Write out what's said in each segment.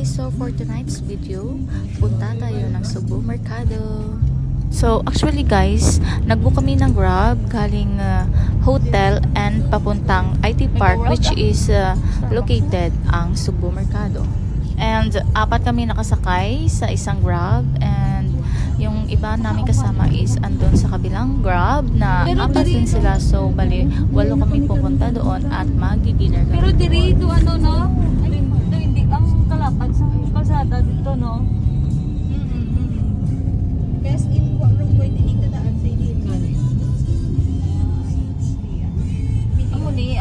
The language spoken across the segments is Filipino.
So for tonight's video, punta tayo ng Cebu Mercado. So actually guys, nagbook kami ng Grab galing hotel and papuntang IT Park, which is located ang Cebu Mercado. And apat kami nakasakay sa isang Grab, and yung iba namin kasama is andun sa kabilang Grab na apat din sila. So bali, 8 kami pupunta doon at magdi-dinner kami. Pero dito ano no? Hindi ang kalapad sa kalsada dito no? Best in what room pwede dito daan sa inyo? Amuni.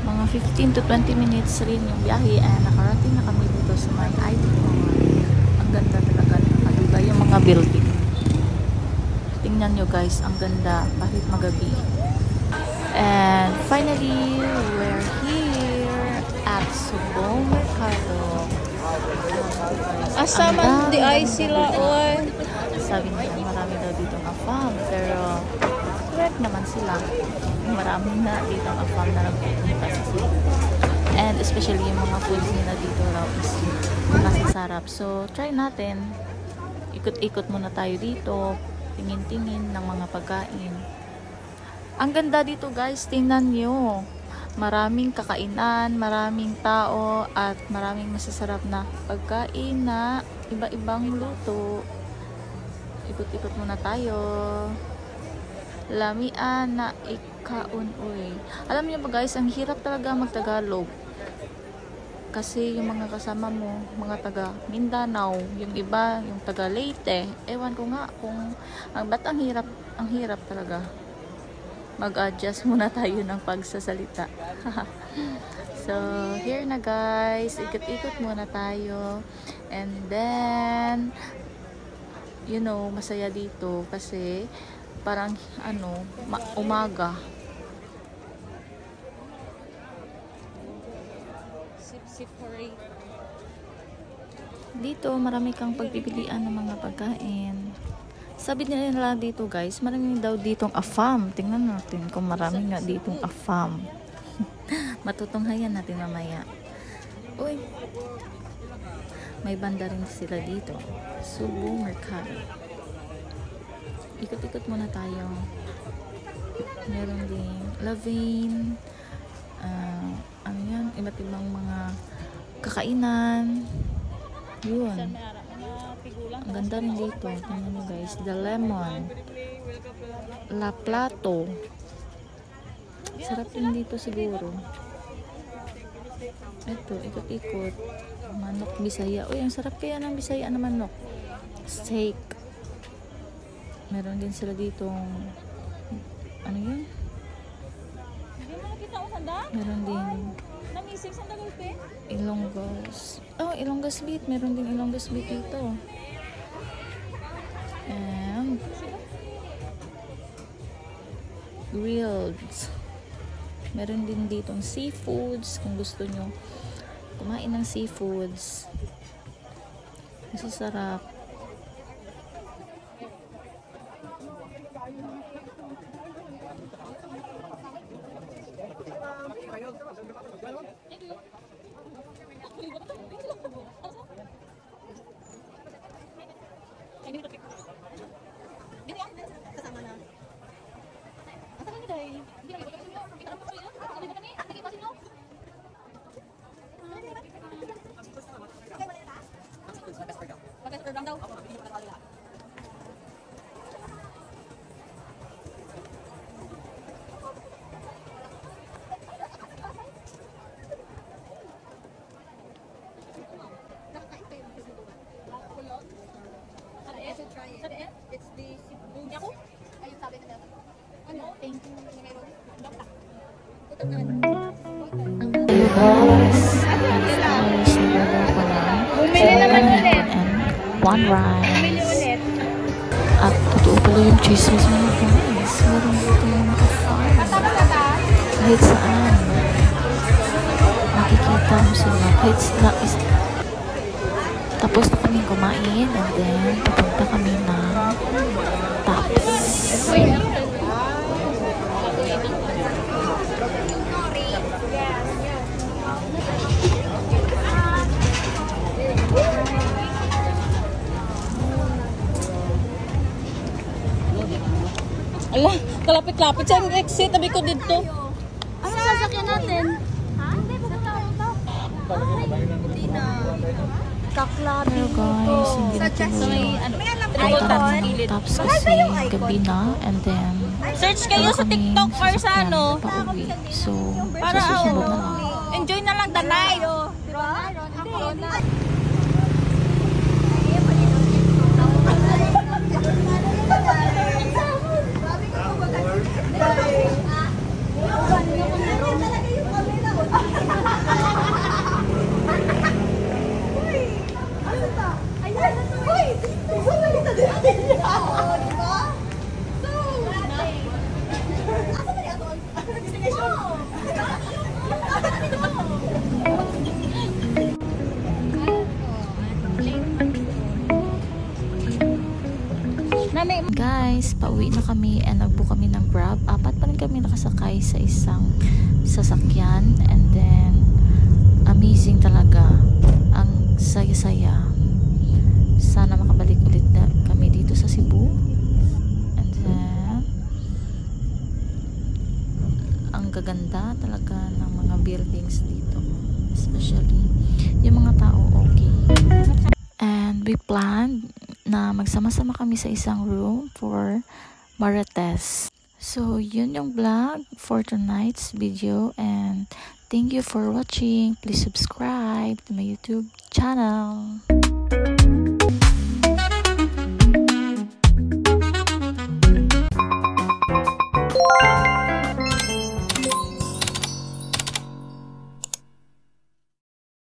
Mga 15 to 20 minutes rin yung biyahe, and nakarating na kami dito sa may IT Park. Ang ganda talaga ng iba yung mga building. Tingnan nyo guys, ang ganda kahit magabi. And finally, we're here at Cebu Mercado. Asa man di ay sila oy. Sabi nila marami daw dito na farm, pero correct naman sila. Marami na dito ang farm na nagpupunta sa Cebu. And especially yung mga foods nila dito raw is masasarap. So try natin. Ikot-ikot muna tayo dito. Tingin-tingin ng mga pagkain. Ang ganda dito guys, tingnan nyo. Maraming kakainan, maraming tao, at maraming masasarap na pagkain na iba-ibang luto. Ikot-ikot muna tayo. Lamian na ikaunoy. Alam niyo ba guys, ang hirap talaga magtagalog. Kasi yung mga kasama mo, mga taga Mindanao, yung iba, yung taga Leyte. Ewan ko nga kung ba't ang hirap talaga. Mag-adjust muna tayo ng pagsasalita. So, here na guys. Ikot-ikot muna tayo. And then, you know, masaya dito kasi parang, umaga. Sip Dito, marami kang pagpipilian ng mga pagkain. Sabi nila dito guys, marami daw ditong afam. Tingnan natin kung marami nga ditong afam. Matutunghayan natin mamaya. Uy, may banda rin sila dito. Cebu Mercado. Ikot-ikot muna tayo. Meron din Lavin. Ano yan? Iba't ibang mga kakainan. Yun. Ang ganda rin dito. Tingnan nyo guys. The Lemon. La Plato. Sarap din dito siguro. Ito, ikot-ikot. Manok Bisaya. Uy, ang sarap kaya ng Bisaya na manok. Steak. Meron din sila ditong ano yun? Meron din Ilonggas. Oh, Ilonggas Beef. Meron din Ilonggas Beef dito. And grilled. Meron din ditong seafoods. Kung gusto nyo kumain ng seafoods, masasarap. It's the Cebu. Ayun sabi nila. Ano? Thank you. Bumili naman ulit. One rice. At totoo pala yung chismis mo guys. Meron dito yung ka-farm. Kahit saan. Makikita mo sila. Kahit tapos na kami kumain and then papunta kami ng Tops. Ala, kalapit-lapit sa exit. Tabi ko dito. Ano sasakyan natin? Ha? Pero guys, hindi na tuloy. Punta kami ng Tops kasi gabi na and then Search kayo sa TikTok or sa ano. pauwi. So, Para sa susunod na lang. enjoy na lang the night. Guys, pauwi na kami and nagbook kami ng Grab. Apat pa rin kami nakasakay sa isang sasakyan and then amazing talaga. Ang saya-saya. Sana makabalik ulit na kami dito sa Cebu. And then ang gaganda talaga ng mga buildings dito. Especially yung mga tao okay. And we planned na magsama-sama kami sa isang room for Marites. So, yun yung vlog for tonight's video and thank you for watching. Please subscribe to my YouTube channel.